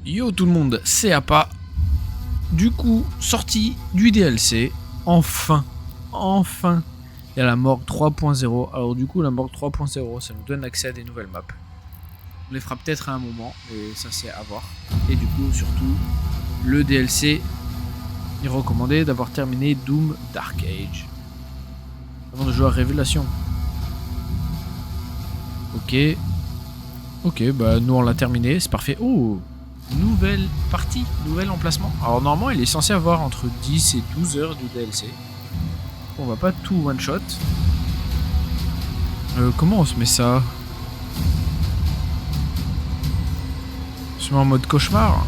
Yo tout le monde, c'est Appa. Du coup, sortie du DLC, enfin, il y a la Morgue 3.0. Alors du coup, la Morgue 3.0, ça nous donne accès à des nouvelles maps. On les fera peut-être à un moment, mais ça c'est à voir. Et du coup, surtout, le DLC, il est recommandé d'avoir terminé Doom Dark Age avant de jouer à Révélation. Ok, bah nous on l'a terminé, c'est parfait. Oh, nouvelle partie, nouvel emplacement. Alors normalement il est censé avoir entre 10 et 12 heures du DLC. On va pas tout one shot. Comment on se met ça? On se met en mode cauchemar.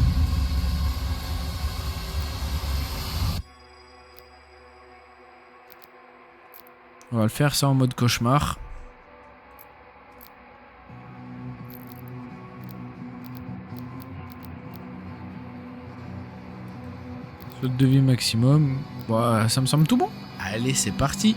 On va le faire ça en mode cauchemar. Saute de vie maximum. Bah, ça me semble tout bon. Allez, c'est parti.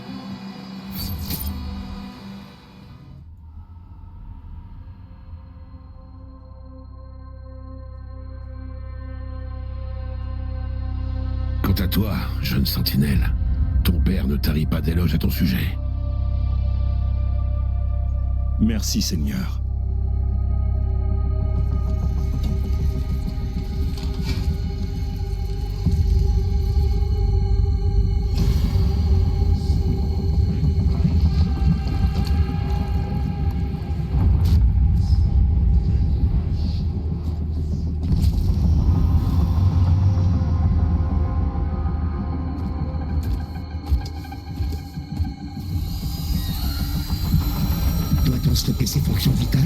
Quant à toi, jeune sentinelle, ton père ne tarit pas d'éloges à ton sujet. Merci, Seigneur. Doit-on stopper ses fonctions vitales?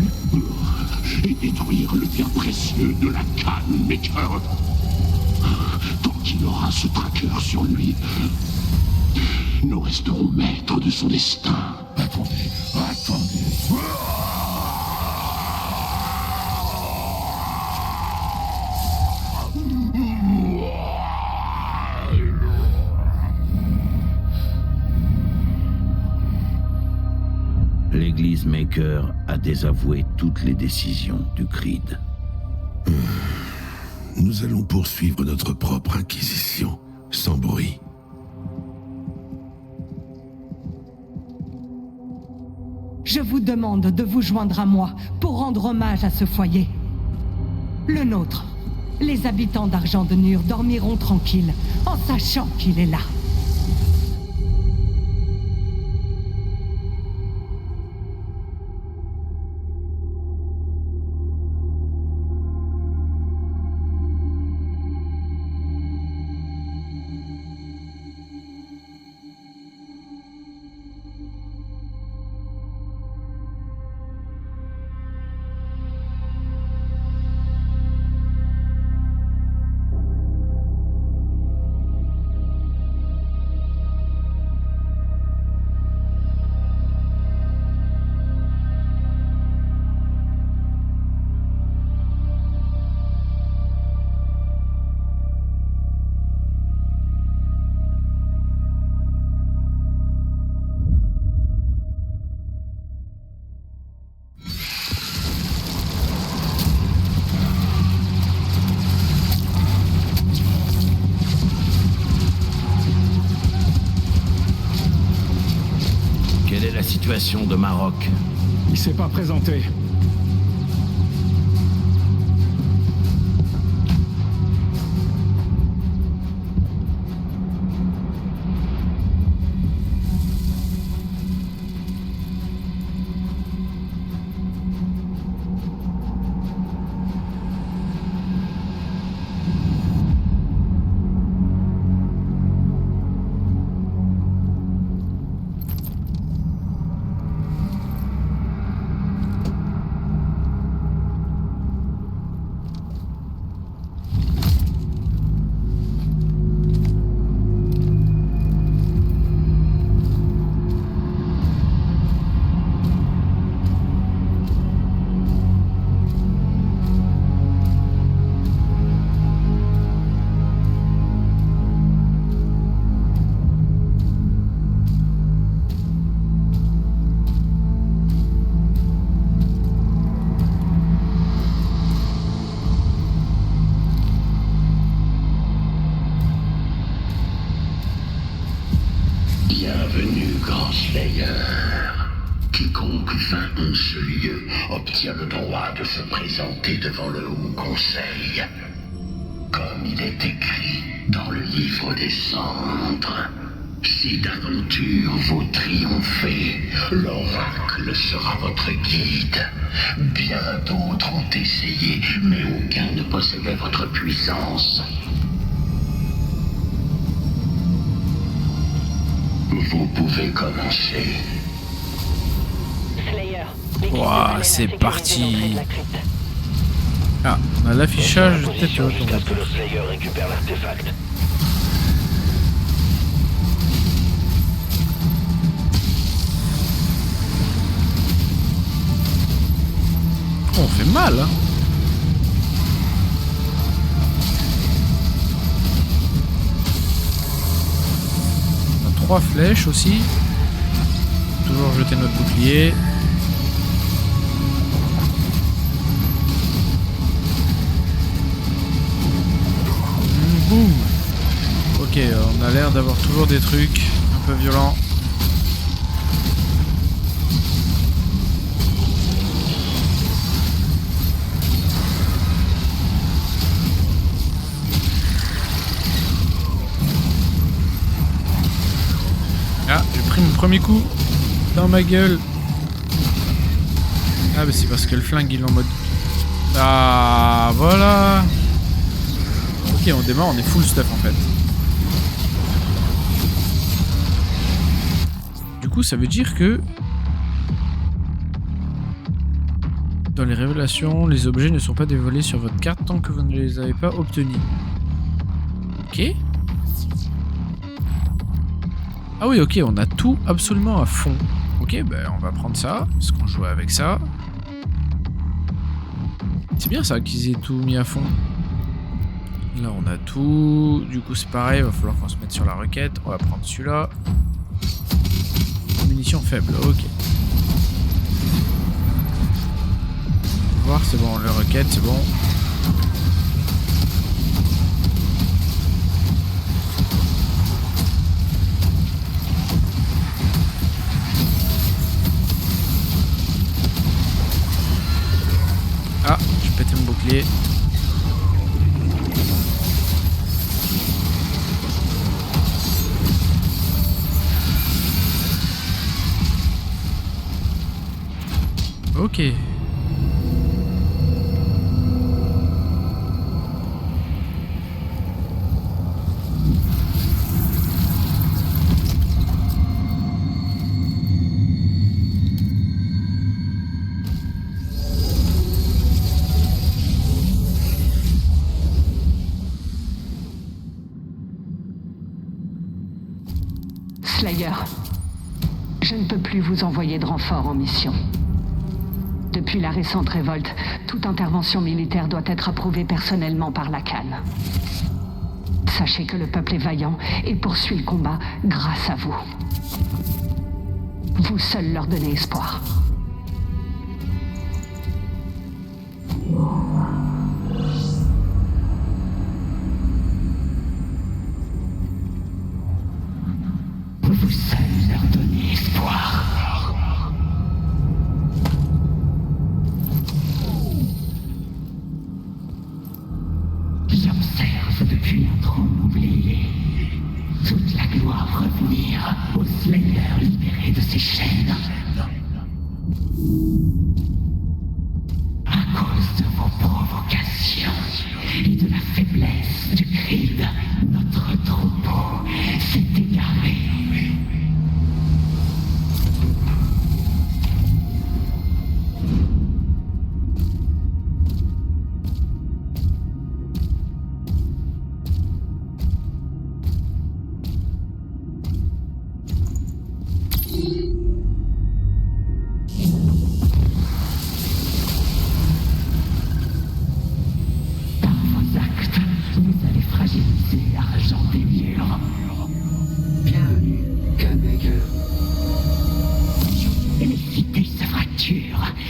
Et détruire le bien précieux de la canne, Maker. Tant qu'il aura ce tracker sur lui, nous resterons maîtres de son destin. Attendez. L'église Maker a désavoué toutes les décisions du Creed. Nous allons poursuivre notre propre inquisition, sans bruit. Je vous demande de vous joindre à moi pour rendre hommage à ce foyer. Le nôtre. Les habitants d'Argent de Nur dormiront tranquilles en sachant qu'il est là. Quelle est la situation de Maroc? Il s'est pas présenté. Grand Slayer. Quiconque vint en ce lieu obtient le droit de se présenter devant le Haut Conseil. Comme il est écrit dans le livre des cendres. Si d'aventure vous triomphez, l'oracle sera votre guide. Bien d'autres ont essayé, mais aucun ne possédait votre puissance. Vous pouvez commencer. Slayer. Ouah, c'est parti. Ah, on a l'affichage de tête haute. Jusqu'à ce que le Slayer récupère l'artefact. On fait mal, hein. On a 3 flèches aussi. Toujours jeter notre bouclier. Boum. Ok, on a l'air d'avoir toujours des trucs un peu violents. Ah, j'ai pris mon premier coup dans ma gueule. Ah, mais c'est parce que le flingue il est en mode... Ah, voilà. Ok, on démarre, on est full stuff en fait. Du coup, ça veut dire que... Dans les révélations, les objets ne sont pas dévoilés sur votre carte tant que vous ne les avez pas obtenus. Ok. Ah oui, ok, on a tout absolument à fond. Ok, ben on va prendre ça, parce qu'on jouait avec ça. C'est bien ça qu'ils aient tout mis à fond. Là, on a tout. Du coup, c'est pareil, il va falloir qu'on se mette sur la requête. On va prendre celui-là. Munitions faibles, ok. Voir, c'est bon, la requête, c'est bon. Ah, j'ai pété mon bouclier. Ok. Slayer, je ne peux plus vous envoyer de renfort en mission. Depuis la récente révolte, toute intervention militaire doit être approuvée personnellement par la Khan. Sachez que le peuple est vaillant et poursuit le combat grâce à vous. Vous seul leur donnez espoir. Vous seul leur donnez espoir. J'observe depuis un trône oublié toute la gloire revenir au Slayer libéré de ses chaînes. À cause de vos provocations et de la faiblesse du Creed, notre troupeau s'est égaré.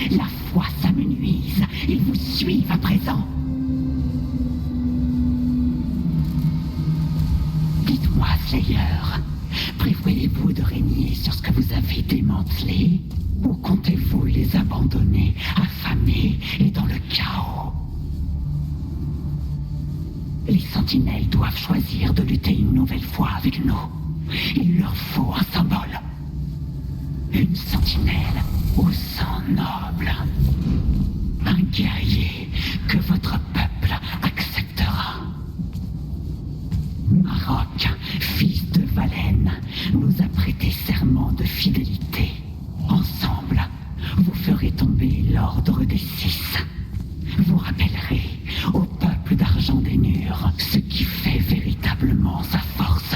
La foi s'amenuise. Ils vous suivent à présent. Dites-moi, Slayer, Souffrez-vous de régner sur ce que vous avez démantelé? Ou comptez-vous les abandonner, affamés et dans le chaos? Les sentinelles doivent choisir de lutter une nouvelle fois avec nous. Il leur faut un symbole. Une sentinelle au sang noble. Un guerrier que votre peuple acceptera. Marok, fils de Valen, nous a prêté serment de fidélité. Ensemble, vous ferez tomber l'ordre des 6. Vous rappellerez au peuple d'Argent des Murs ce qui fait véritablement sa force.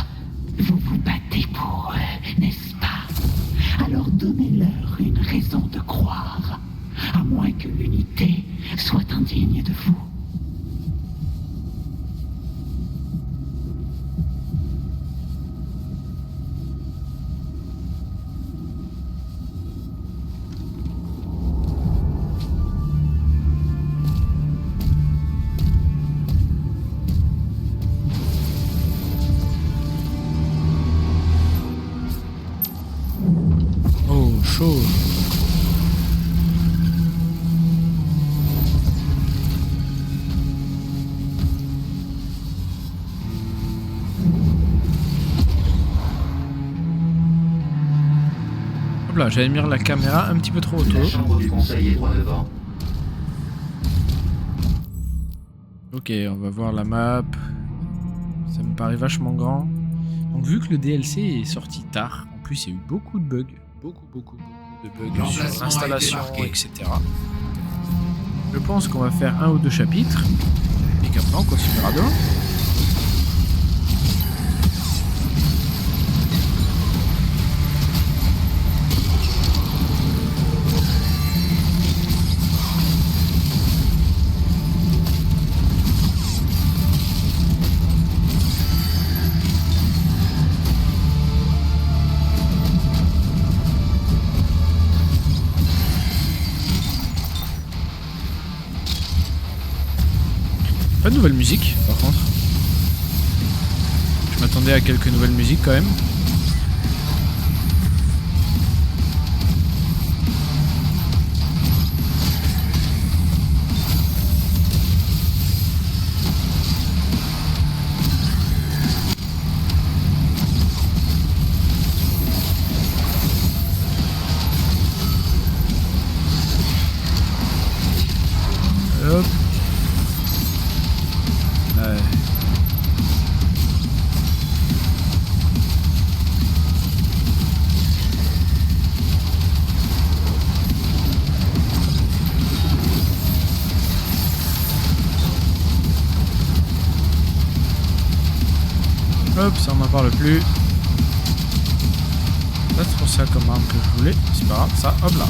Vous vous battez pour eux, n'est-ce pas? Alors donnez-leur une raison de croire, à moins que l'unité soit indigne de vous. Chaud. Hop là, j'avais mis la caméra un petit peu trop autour. La chambre du conseil est droit devant. Ok, on va voir la map. Ça me paraît vachement grand. Donc vu que le DLC est sorti tard, en plus il y a eu beaucoup de bugs. Beaucoup de bugs sur l'installation, etc. Je pense qu'on va faire 1 ou 2 chapitres et qu'après on continuera demain. Pas de nouvelle musique, par contre. Je m'attendais à quelques nouvelles musiques quand même. Hop. Ouais. Hop, ça on n'en parle plus. Pas trop ça comme arme que je voulais. C'est pas grave, ça, hop là.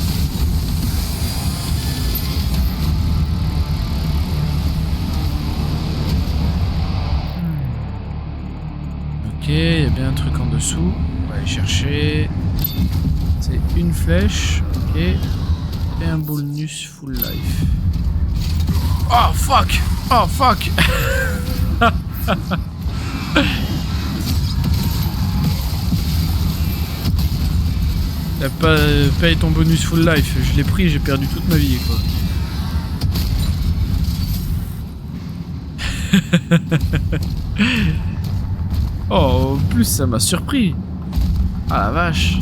Ok, il y a bien un truc en dessous. On va aller chercher. C'est une flèche. Ok. Et un bonus full life. Oh fuck! Oh fuck! T'as pas payé ton bonus full life. Je l'ai pris, j'ai perdu toute ma vie quoi. Oh, en plus ça m'a surpris. Ah la vache.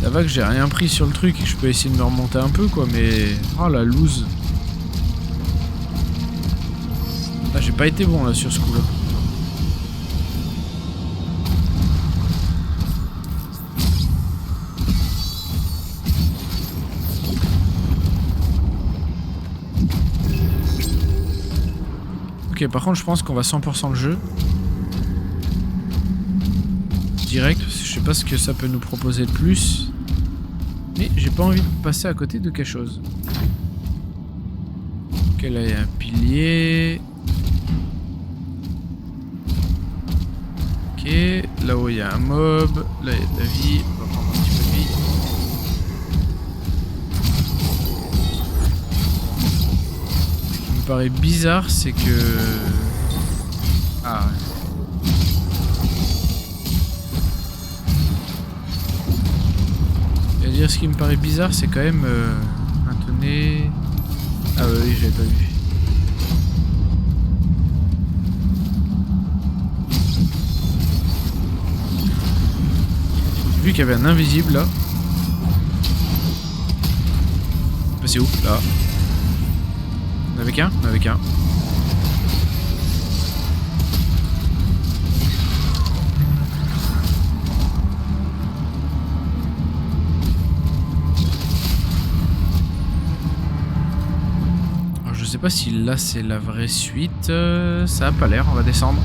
Ça va que j'ai rien pris sur le truc et que je peux essayer de me remonter un peu quoi, mais... Oh la loose. Ah, j'ai pas été bon là sur ce coup là. Ok, par contre je pense qu'on va 100% le jeu. Direct, parce que je sais pas ce que ça peut nous proposer de plus. Mais j'ai pas envie de passer à côté de quelque chose. Ok, là il y a un pilier. Ok, là-haut il y a un mob. Là il y a de la vie. On va prendre un petit peu de vie. paraît bizarre, c'est que... Ah ouais. Et dire ce qui me paraît bizarre, c'est quand même... Attendez... Ah bah oui, j'avais pas vu. J'ai vu qu'il y avait un invisible là. C'est où là? On avait qu'un? On avait qu'un. Alors je sais pas si là c'est la vraie suite. Ça a pas l'air, on va descendre.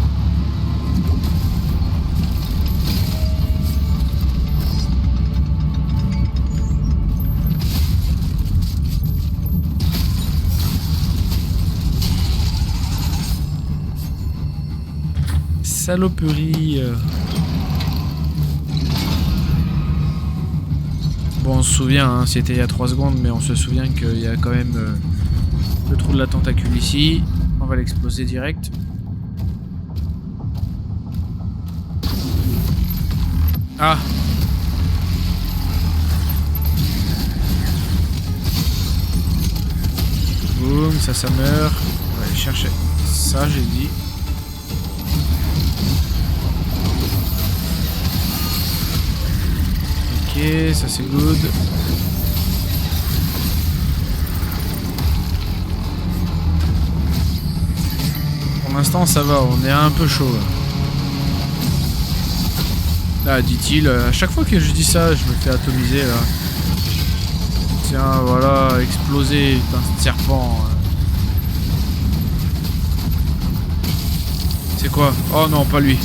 Saloperie. Bon, on se souvient, hein, c'était il y a 3 secondes, mais on se souvient qu'il y a quand même le trou de la tentacule ici. On va l'exploser direct. Ah! Boum, ça meurt. On va aller chercher ça, j'ai dit. Ok, ça c'est good. Pour l'instant ça va, on est un peu chaud. Là, dit-il, à chaque fois que je dis ça, je me fais atomiser là. Tiens, voilà, exploser, putain, ce serpent. C'est quoi? Oh non, pas lui.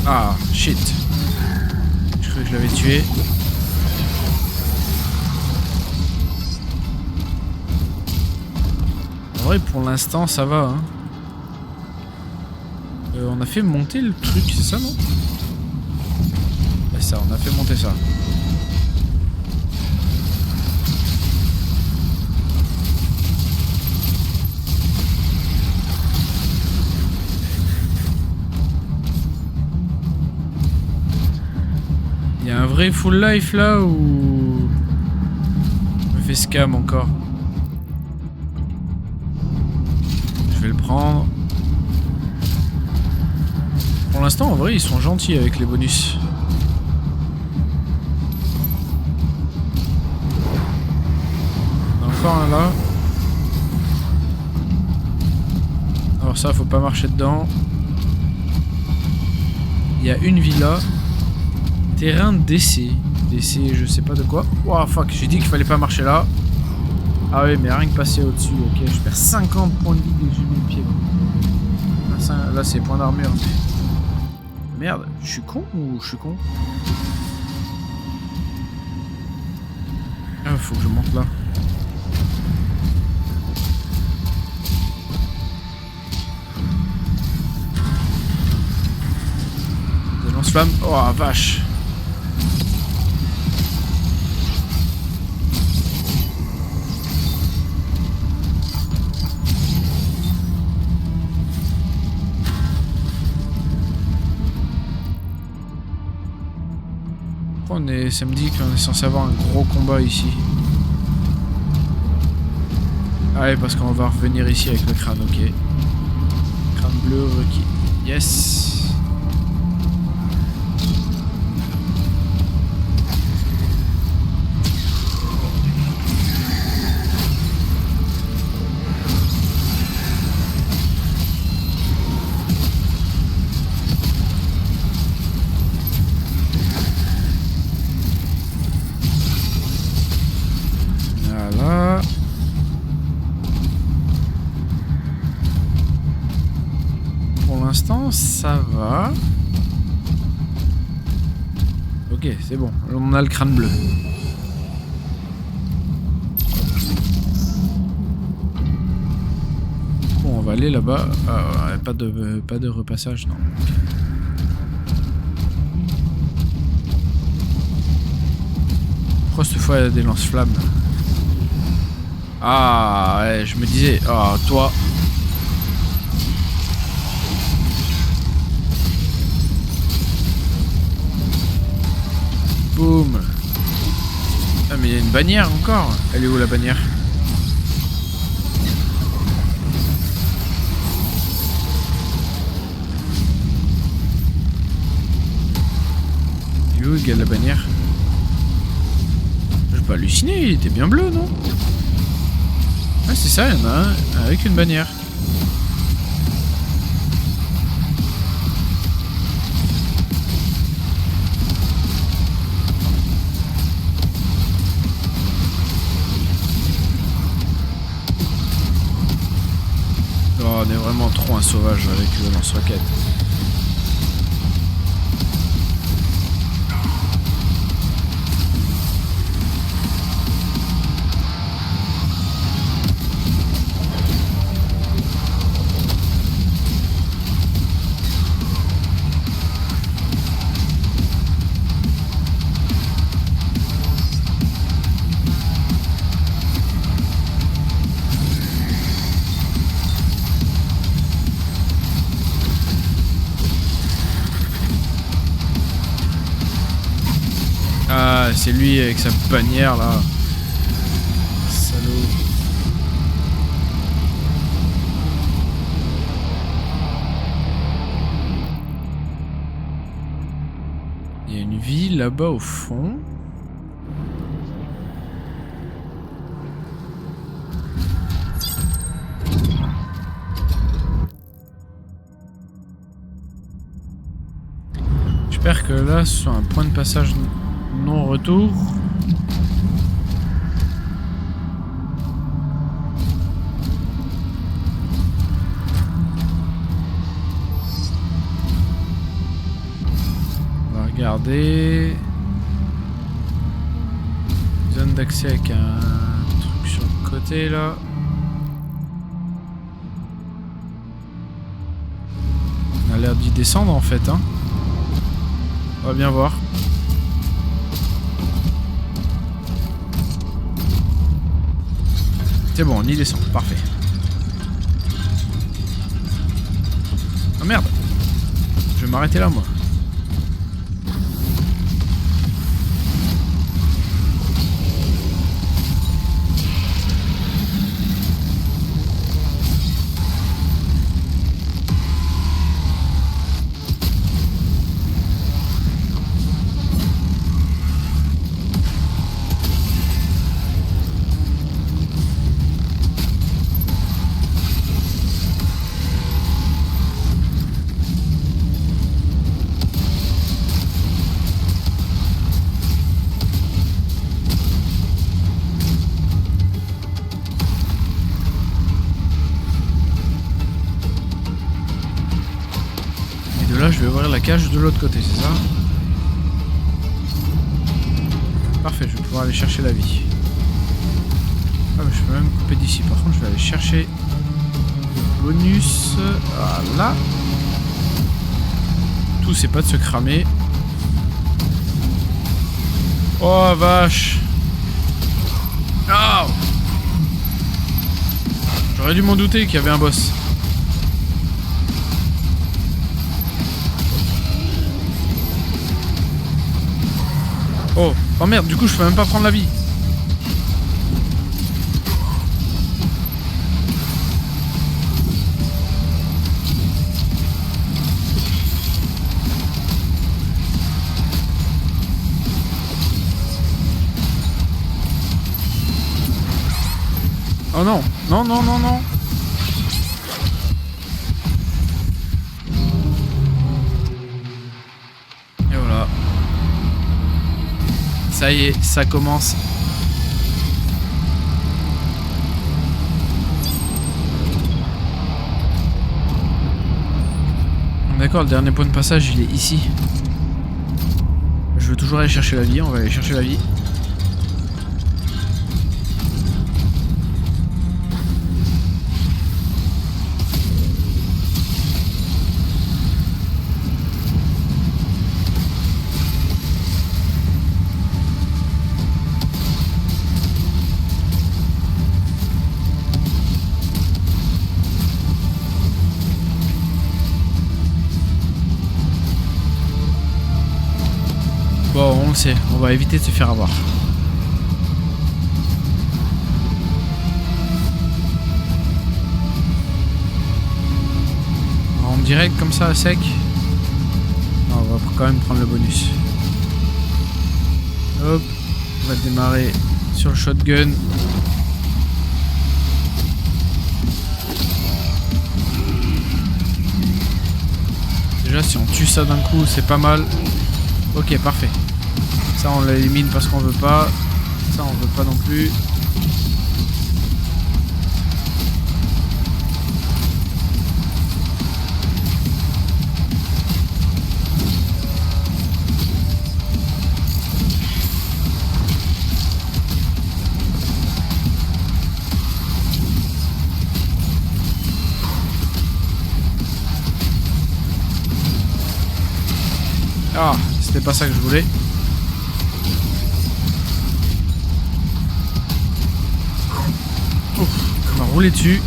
Ah, shit. Je croyais que je l'avais tué. En vrai, pour l'instant, ça va. Hein. On a fait monter le truc, c'est ça, non? C'est ça, on a fait monter ça. Il y a un vrai full life là ou... Je me fais scam encore. Je vais le prendre. Pour l'instant, en vrai, ils sont gentils avec les bonus. Il y en a encore un là. Alors ça, faut pas marcher dedans. Il y a une villa. Terrain d'essai. D'essai, je sais pas de quoi. Oh fuck, j'ai dit qu'il fallait pas marcher là. Ah oui, mais rien que passer au-dessus. Ok, je perds 50 points de vie dès que j'ai mis le pied. Là, c'est points d'armure. Merde, je suis con ou je suis con? Ah, faut que je monte là. Des lance-flammes. Oh vache. On est samedi qu'on est censé avoir un gros combat ici. Ah ouais, parce qu'on va revenir ici avec le crâne, ok. Crâne bleu requis. Yes. Voilà. Pour l'instant, ça va. Ok, Ok, c'est bon. On a le crâne bleu. Bon, on va aller là-bas. Pas de repassage, non. Pourquoi cette fois il y a des lance-flammes? Ah, ouais, je me disais... Ah, toi... Boum. Ah mais il y a une bannière encore. Elle est où la bannière? Il est où le gars de la bannière? Je vais pas halluciner, il était bien bleu, non? Ah c'est ça, il y en a un avec une bannière. Oh, on est vraiment trop un sauvage avec le lance-roquette. Ah, c'est lui avec sa bannière là. Salaud. Il y a une ville là-bas au fond. J'espère que là, ce soit un point de passage non-retour. On va regarder. Zone d'accès avec un truc sur le côté là. On a l'air d'y descendre en fait, hein. On va bien voir. C'est bon, on y descend, parfait. Oh merde! Je vais m'arrêter là, moi. Là, je vais ouvrir la cage de l'autre côté, c'est ça? Parfait, je vais pouvoir aller chercher la vie. Ah, mais je peux même couper d'ici. Par contre, je vais aller chercher le bonus. Voilà. Tout, c'est pas de se cramer. Oh, vache. Oh, j'aurais dû m'en douter qu'il y avait un boss. Oh, oh merde, du coup je peux même pas prendre la vie. Oh non, non, non, non, non. Et voilà. Ça y est, ça commence. D'accord, le dernier point de passage, il est ici. Je veux toujours aller chercher la vie, on va aller chercher la vie. Bon, on le sait, on va éviter de se faire avoir. En direct comme ça, à sec. Non, on va quand même prendre le bonus. Hop, on va démarrer sur le shotgun. Déjà, si on tue ça d'un coup, c'est pas mal. Ok, parfait. Ça, on l'élimine parce qu'on veut pas. Ça, on veut pas non plus. Ah, c'était pas ça que je voulais. Ouf, on m'a roulé dessus.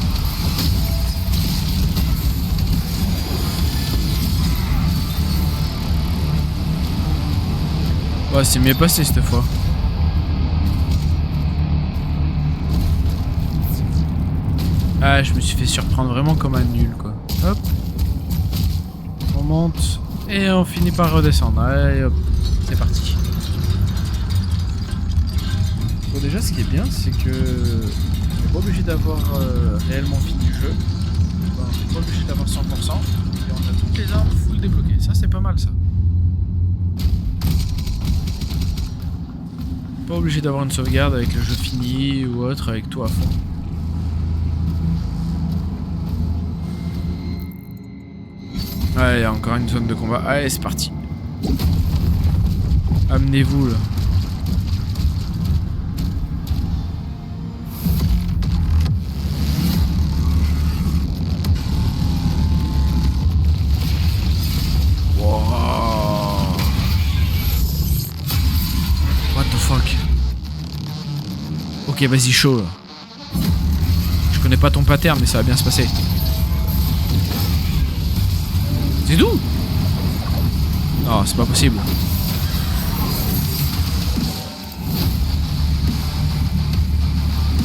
Ouais, c'est mieux passé cette fois. Ah, je me suis fait surprendre vraiment comme un nul, quoi. Hop. On monte. Et on finit par redescendre. Allez, hop. C'est parti. Bon, déjà, ce qui est bien, c'est que... on n'est pas obligé d'avoir réellement fini le jeu. Enfin, on n'est pas obligé d'avoir 100%. Et on a toutes les armes full débloquées. Ça, c'est pas mal, ça. Pas obligé d'avoir une sauvegarde avec le jeu fini ou autre, avec tout à fond. Allez, encore une zone de combat. Allez, c'est parti. Amenez-vous là. Wow. What the fuck. Ok, vas-y, chaud là. Je connais pas ton pattern, mais ça va bien se passer. C'est d'où? Non, c'est pas possible.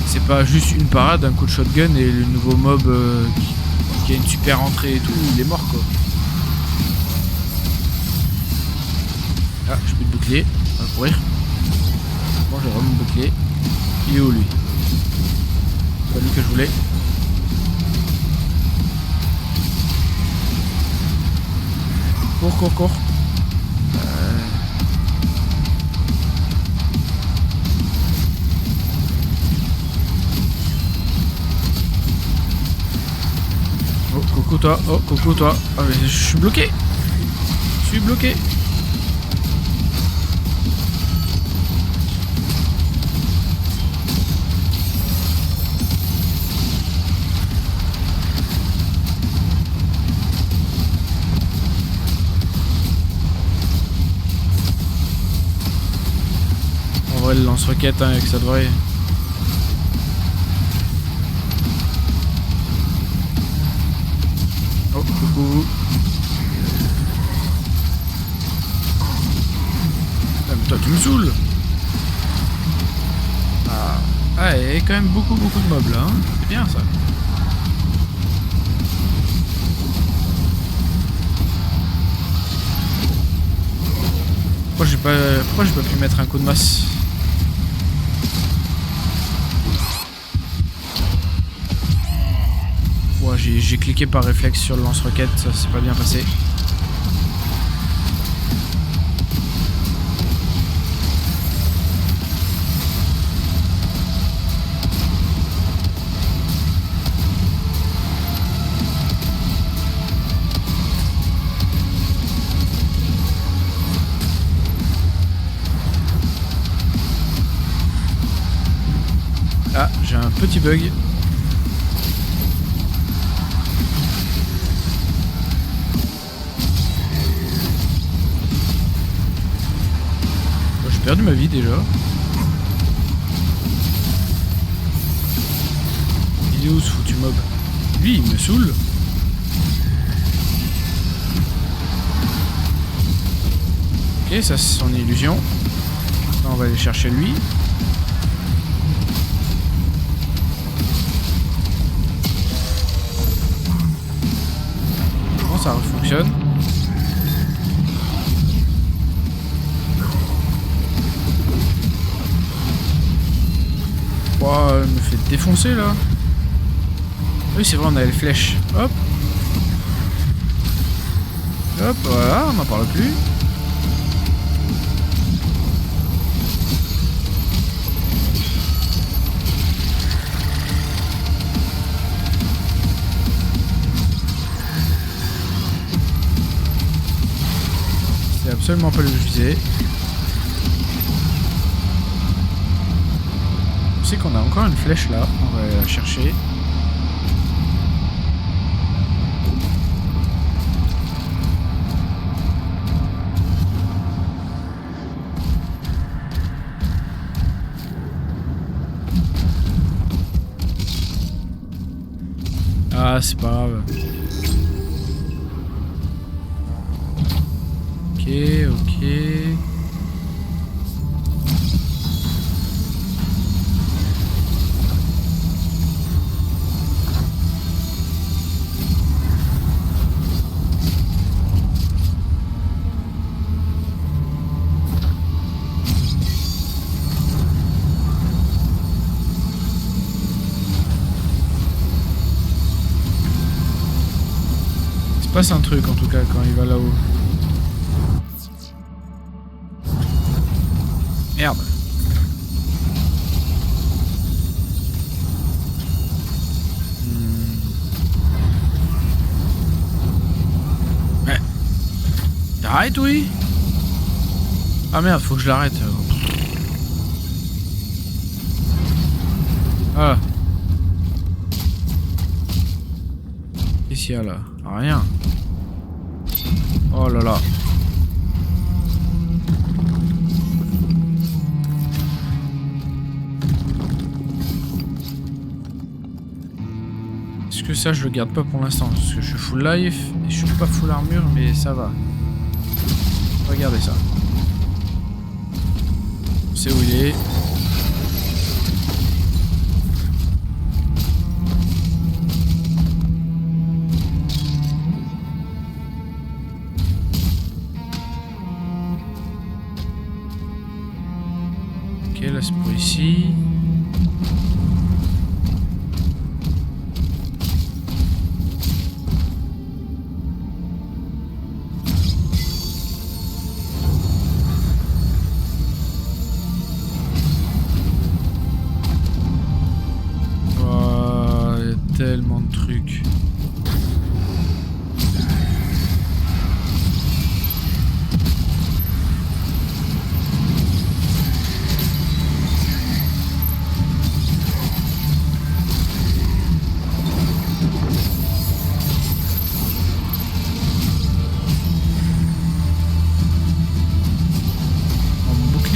C'est pas juste une parade, un coup de shotgun et le nouveau mob qui a une super entrée et tout, il est mort quoi. Ah, j'ai plus de bouclier, on va courir. Bon, j'ai vraiment mon bouclier. Il est où lui? C'est pas lui que je voulais. Cours. Oh, coucou toi. Oh, coucou toi. Ah, mais je suis bloqué. En vrai, le lance-roquette, hein, avec ça devrait. Oh, coucou. Ah, mais toi, tu me saoules. Ah, il y a quand même beaucoup de mobs là. Hein. C'est bien ça. Pourquoi j'ai pas pu mettre un coup de masse? Ouais, j'ai cliqué par réflexe sur le lance-roquette, ça s'est pas bien passé. petit bug. Oh, j'ai perdu ma vie déjà. Il est où ce foutu mob? Lui, il me saoule. Ok, ça c'est son illusion. Là, on va aller chercher lui. Bon, ça fonctionne. Oh, elle me fait défoncer là. Oui, c'est vrai, on a les flèches. Hop. Hop, voilà, on n'en parle plus. C'est absolument pas le que je visais. Je sais qu'on a encore une flèche là, on va aller la chercher. Ah, c'est pas grave. Ok, ok. Il se passe un truc en tout cas quand il va là-haut. Merde. Ouais. T'arrêtes, oui? Ah merde, faut que je l'arrête. Ah. Qu'est-ce qu'il y a là? Rien. Oh là là. Est-ce que ça je le garde pas pour l'instant? Parce que je suis full life et je suis pas full armure, mais ça va. Regardez ça. On sait où il est. Là c'est pour ici. Oh, il y a tellement de trucs.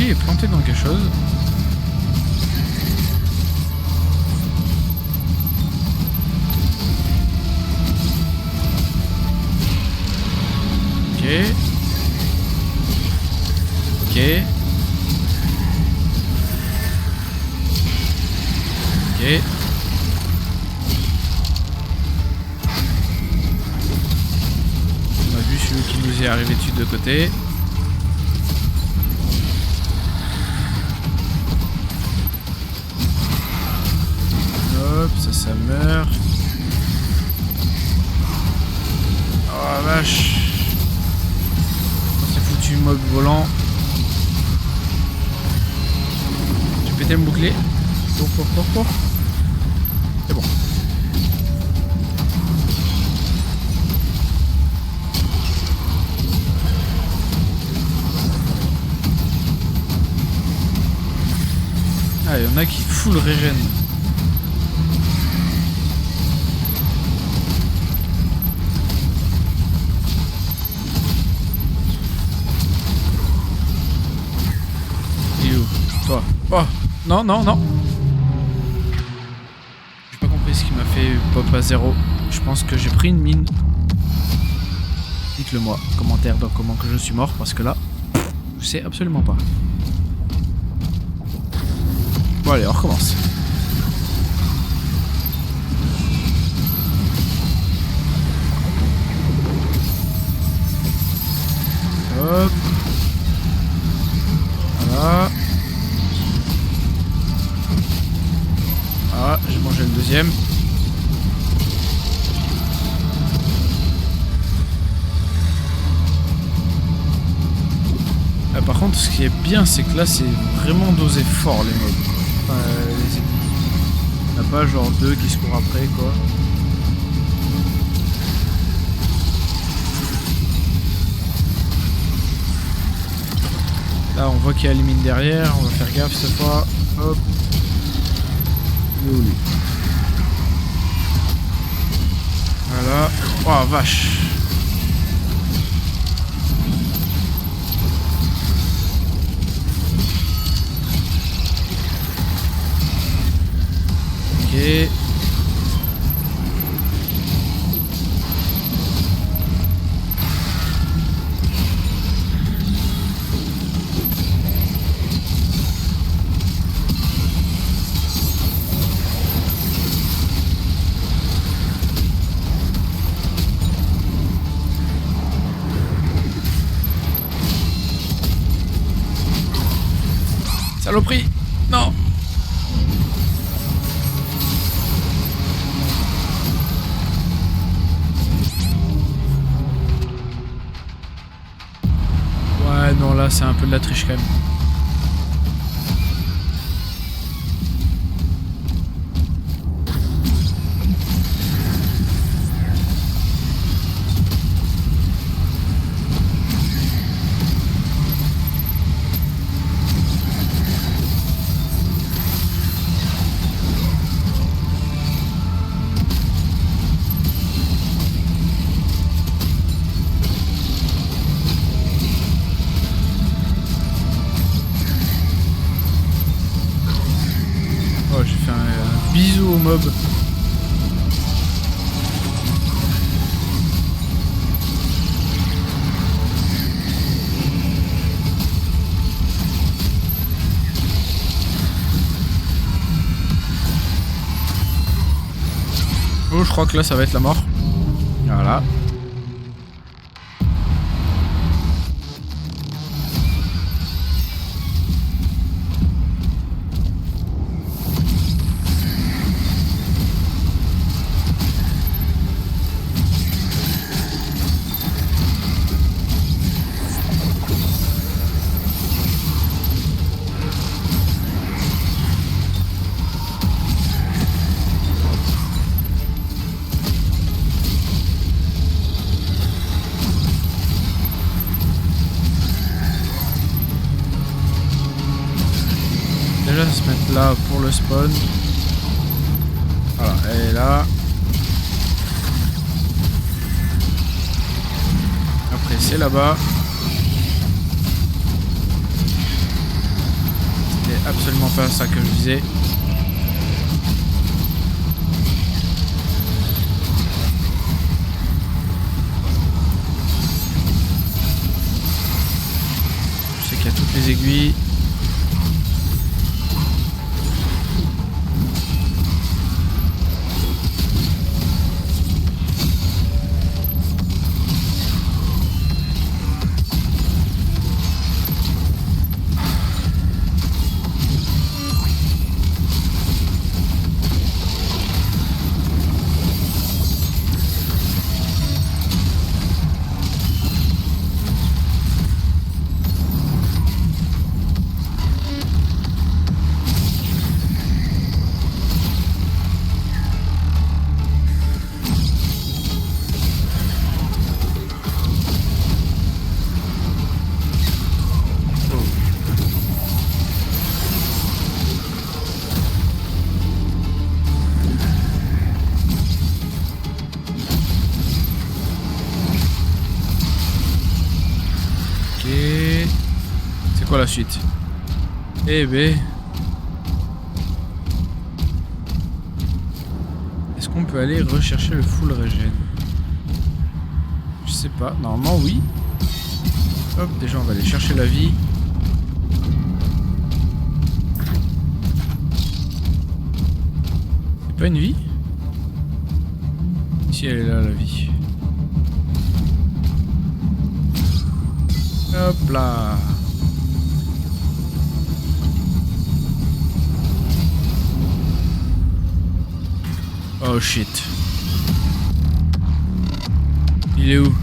Est planté dans quelque chose. Ok. Ok. Ok. On a vu celui qui nous est arrivé dessus de côté. Ça meurt. Oh la vache. C'est foutu mob volant. J'ai pété le bouclier. C'est bon. Ah, il y en a qui full régène. Oh, non, non, non. J'ai pas compris ce qui m'a fait pop à 0. Je pense que j'ai pris une mine. Dites-le moi, commentaire dans comment que je suis mort, parce que là, je sais absolument pas. Bon allez, on recommence. Hop. Voilà. Ah, j'ai mangé le deuxième. Ah, par contre, ce qui est bien, c'est que là, c'est vraiment dosé fort les mobs. Enfin, les ennemis. Il n'y a pas genre 2 qui se courent après, quoi. Là, on voit qu'il y a les mines derrière. On va faire gaffe cette fois. Hop. Il est où lui? Voilà. Oh, vache. Ok. Saloperie! Non! Ouais, non, là, c'est un peu de la triche quand même. Oh, j'ai fait un bisou au mob. Oh, je crois que là, ça va être la mort. Voilà. Déjà se mettre là pour le spawn. Voilà, elle est là. Après c'est là-bas. C'était absolument pas ça que je visais. Je sais qu'il y a toutes les aiguilles. C'est quoi la suite? Eh ben... qu'on peut aller rechercher le full régène? Je sais pas. Normalement, oui. Hop, déjà, on va aller chercher la vie. C'est pas une vie? Si, elle est là, la vie. Hop là. Oh shit. Il est où?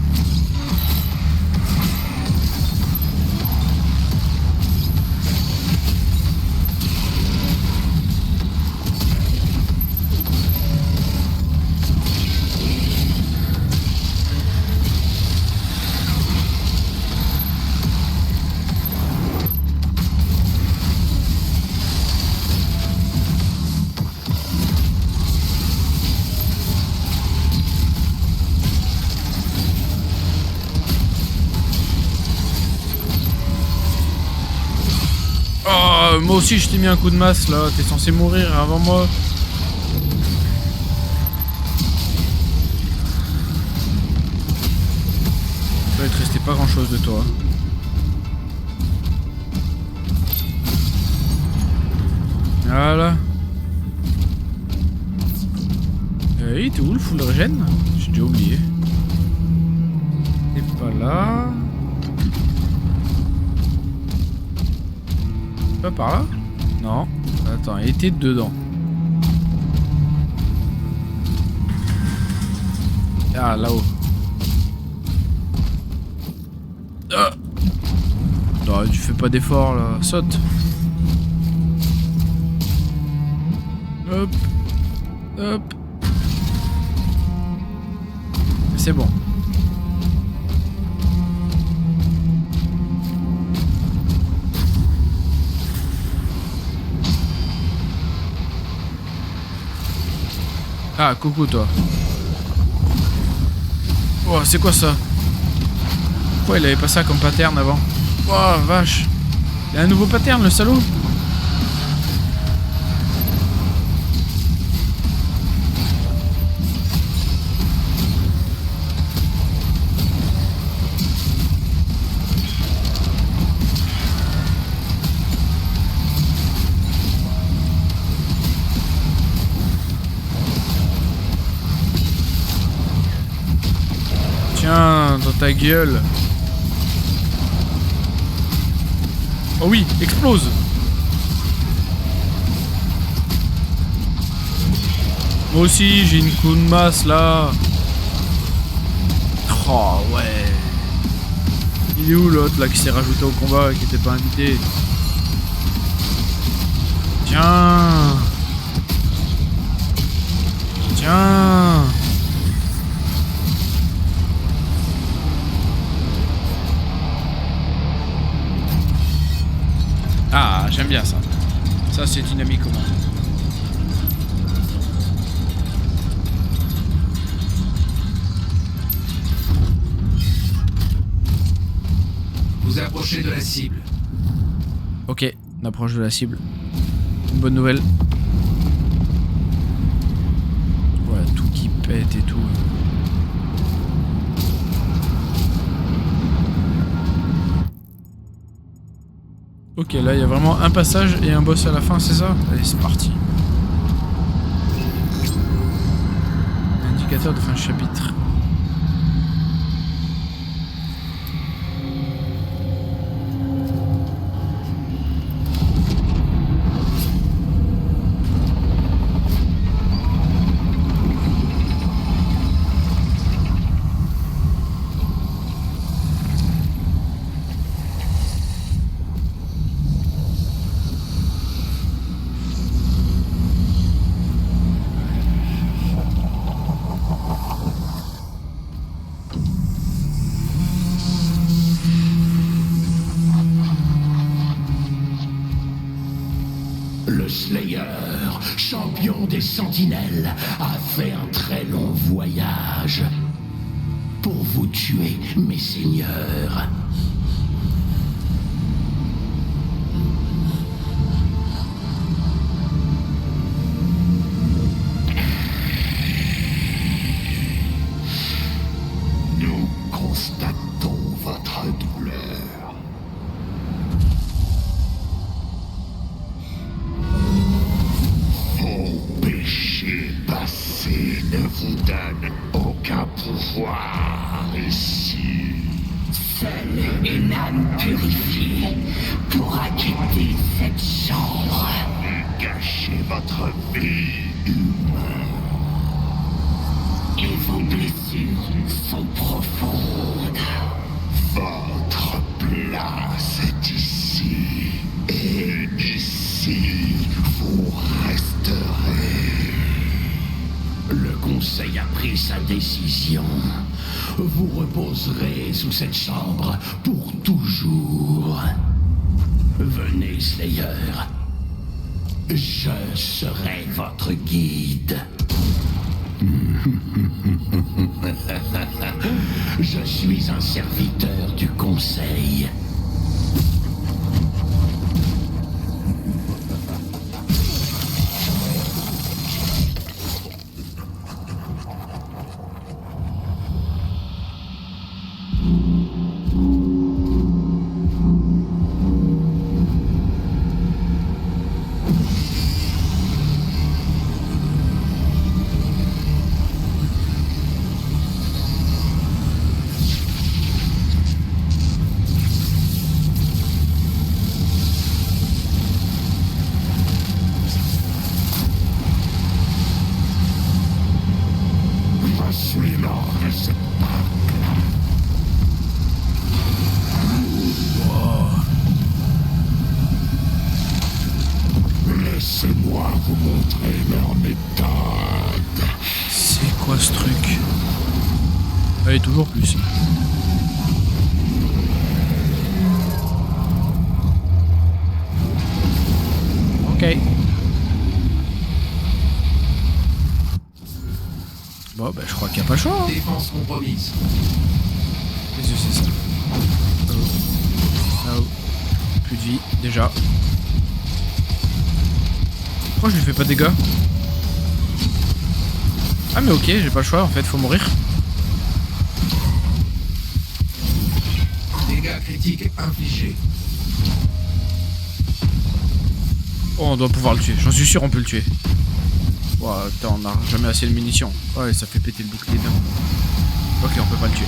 Moi aussi je t'ai mis un coup de masse là, t'es censé mourir avant moi. Il te restait pas grand chose de toi. Voilà. Il était où le full régène? J'ai déjà oublié. T'es pas là. Pas par là? Non. Attends, il était dedans. Ah, là-haut. Ah. Non, tu fais pas d'effort là. Saute. Hop. Hop. C'est bon. Ah, coucou toi. Oh, c'est quoi ça? Pourquoi il avait pas ça comme pattern avant? Oh, vache. Il a un nouveau pattern, le salaud. Tiens, dans ta gueule. Oh oui, explose. Moi aussi, j'ai une coup de masse là. Oh ouais. Il est où l'autre là qui s'est rajouté au combat et qui était pas invité? Tiens. Tiens. Ah, j'aime bien ça. Ça, c'est dynamique au moins. Vous approchez de la cible. Ok, on approche de la cible. Une bonne nouvelle. Voilà, tout qui pète et tout. Ok, là il y a vraiment un passage et un boss à la fin, c'est ça? Allez, c'est parti. Indicateur de fin de chapitre. Le Slayer, champion des sentinelles, a fait un très long voyage pour vous tuer, mes seigneurs. Constatons votre douleur. Vos péchés passés ne vous donnent aucun pouvoir ici. Seul Enan purifié pourra quitter cette chambre. Gâchez votre vie humaine. Et vos blessures sont profondes. Votre place est ici. Et ici, vous resterez. Le Conseil a pris sa décision. Vous reposerez sous cette chambre pour toujours. Venez, Slayer. Je serai votre guide. Je suis un serviteur du Conseil. Je suis le réceptacle. Laissez-moi vous montrer leur méthode. C'est quoi ce truc? Allez, toujours plus. Ok. Bon, bah, je crois qu'il n'y a pas le choix. Hein. Défense compromise. Qu'est-ce que c'est ça? Oh. Plus de vie, déjà. Pourquoi je lui fais pas de dégâts? Ah mais ok, j'ai pas le choix en fait, faut mourir. Dégâts critiques infligés. Oh, on doit pouvoir le tuer, j'en suis sûr on peut le tuer. Ouah, putain, on a jamais assez de munitions. Ouais, ça fait péter le bouclier d'un coup. Ok, on peut pas le tuer.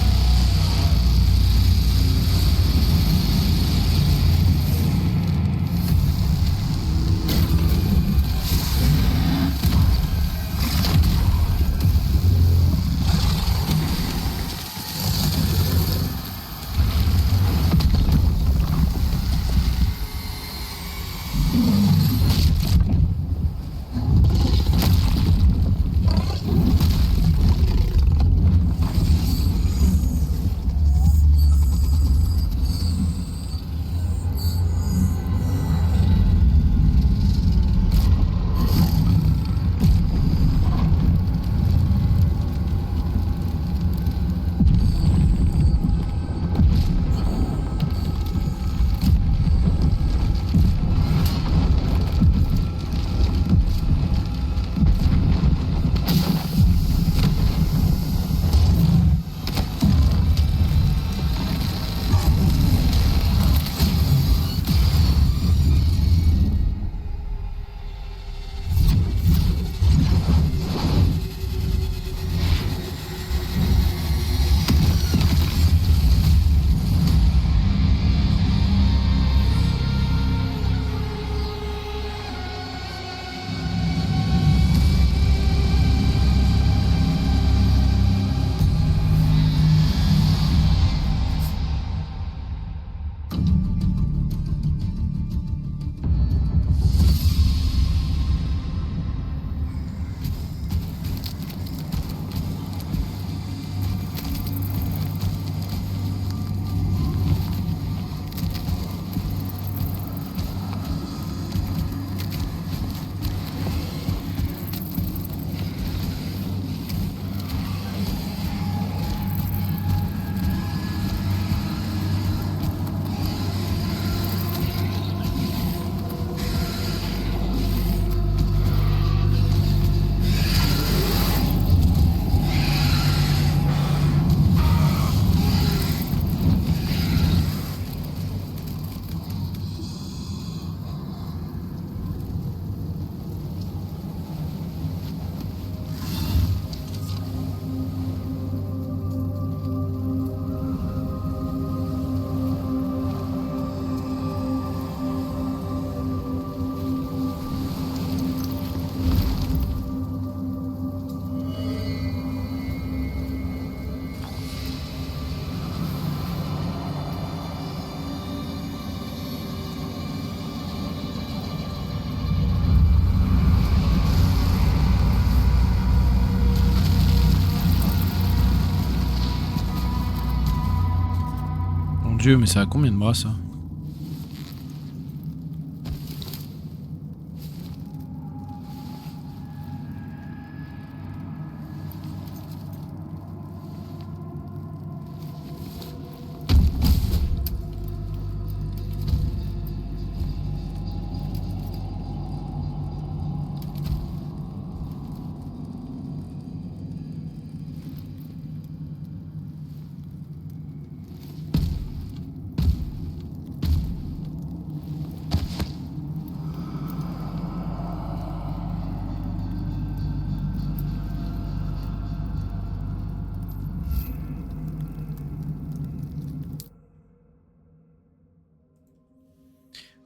Dieu, mais ça a combien de bras ça?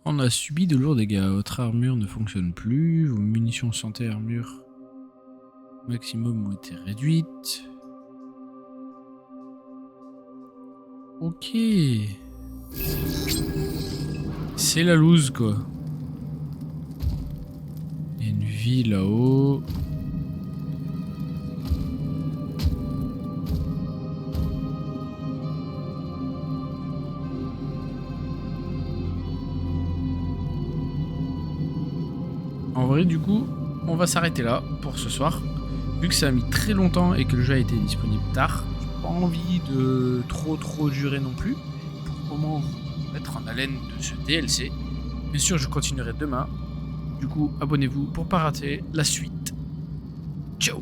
On a subi de lourds dégâts. Votre armure ne fonctionne plus. Vos munitions santé armure maximum ont été réduites. Ok. C'est la loose quoi. Il y a une vie là-haut. En vrai, du coup, on va s'arrêter là pour ce soir. Vu que ça a mis très longtemps et que le jeu a été disponible tard, j'ai pas envie de trop durer non plus. Pour comment vous mettre en haleine de ce DLC. Bien sûr, je continuerai demain. Du coup, abonnez-vous pour pas rater la suite. Ciao!